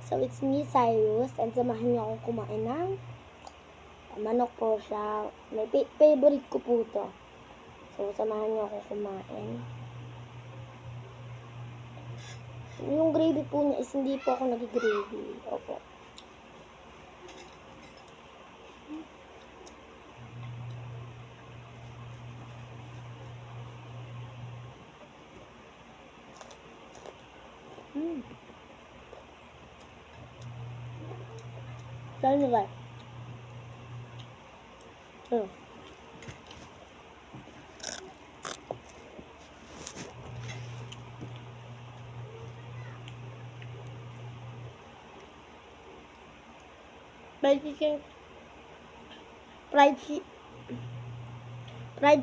So, it's me, Cyrus, and samahan niyo akong kumain ng manok po siya. May favorite ko po to. So, samahan niyo ako kumain. Yung gravy po niya is hindi po ako nag-gravy. Opo. Saan nyo guys? Fried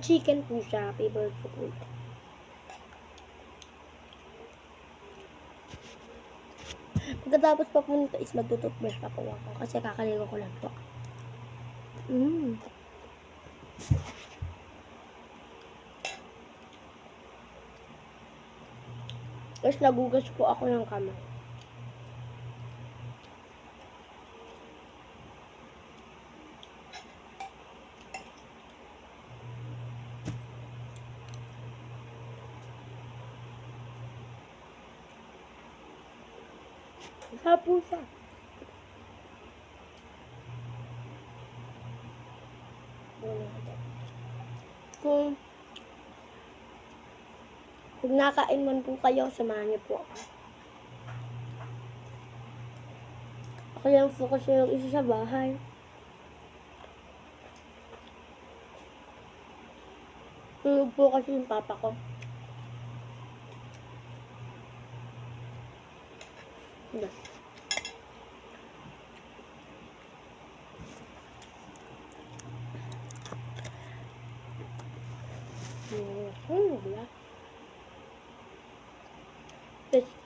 chicken po siya. Favorite ko po. Pagkatapos pa po nito is magtututbrush pa po ako. Kasi kakaligo ko lang po. Tapos nagugas po ako ng kamay. Sa pusa. Kung nakain man po kayo, samahan niyo po ako. Ako lang po kasi yung isa sa bahay. Tulog po kasi yung papa ko. Hindi.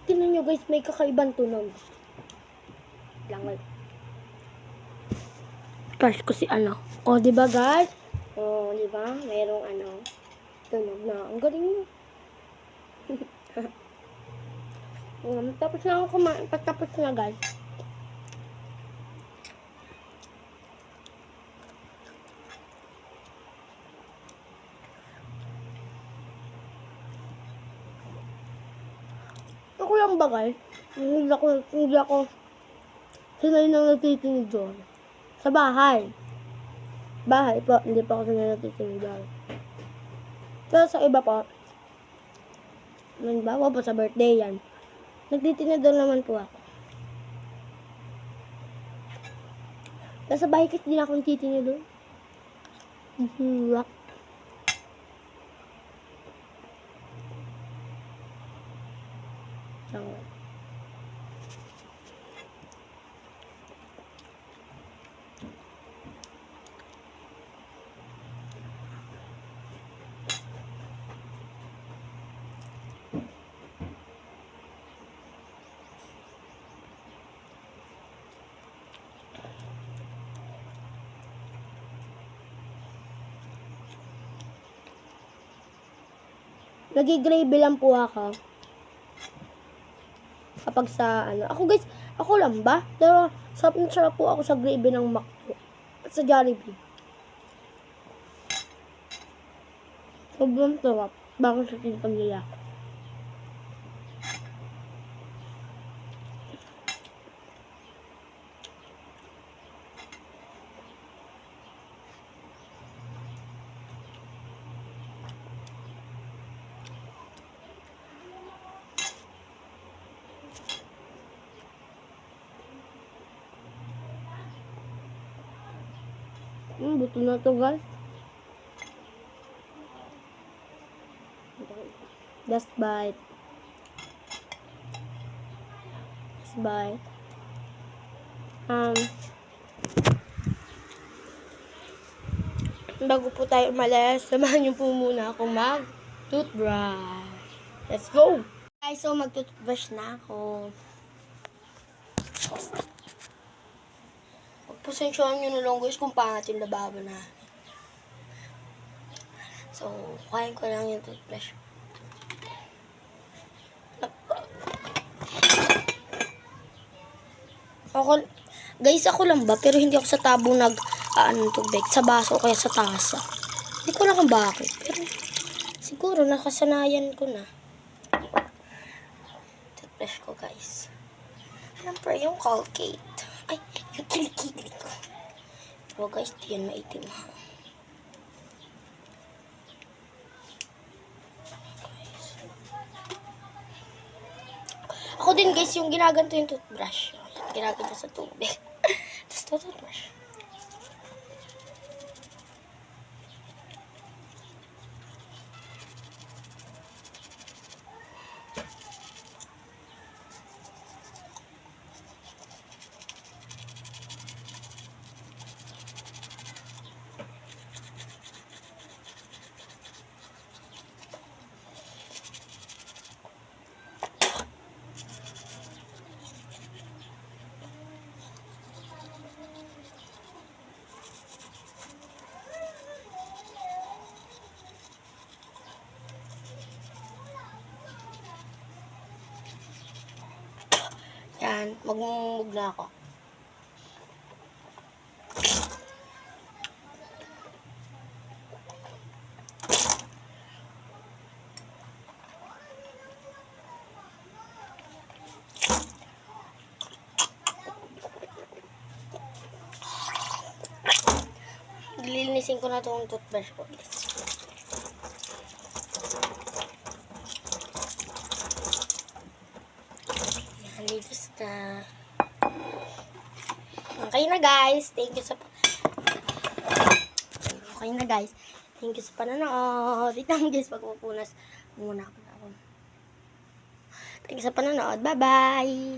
Tingnan nyo guys, may kakaibang tunog. Langal. Crush ko si ano. O, diba guys? O, diba? Mayroong ano. Tunog na. Ang galing mo. Tapos na ako kumain. Patapos na guys. Ako lang ba guys? Hindi ako sanay nang nagtitinig doon. Sa bahay. Bahay po, hindi pa ako sanay nagtitinig doon. Pero sa iba po, bawa po sa birthday yan, nagtitinig doon naman po ako. Pero sa bahay kasi hindi na ako nagtitinig doon. Rock. Nag-gravy lang po ako. Kapag sa ano. Ako guys, ako lang ba? Pero sarap po ako sa gravy ng McDo. At sa Jollibee. Sobrang sarap. Bakit sa timpang nila. Buto na to guys. Just bite. Just bite. Bago po tayo umalis, samahan niyo po muna akong mag-toothbrush. Let's go! Guys, so mag-toothbrush na ako. Pasensyahan nyo na lang guys kung pangit yung lababo na. So, kuhain ko lang yung toothbrush. Guys, ako lang ba? Pero hindi ako sa tabo ng tubig. Sa baso o kaya sa tasa. Hindi ko alam kung bakit. Pero siguro nakasanayan ko na. Toothbrush ko, guys. Siyempre, yung Colgate. Ay, yung kilikili ko. Pero guys, di yan maitim ha. Ako din guys, yung ginaganto yung toothbrush. Ginaganto sa tubig. Tapos toothbrush. Yan, magmumug na ako. Lilinisin ko na itong toothbrush ko. Linis na. Okay na guys. Thank you sa panonood. Wait lang guys, pagpupunas muna ako. Thank you sa panonood. Bye-bye!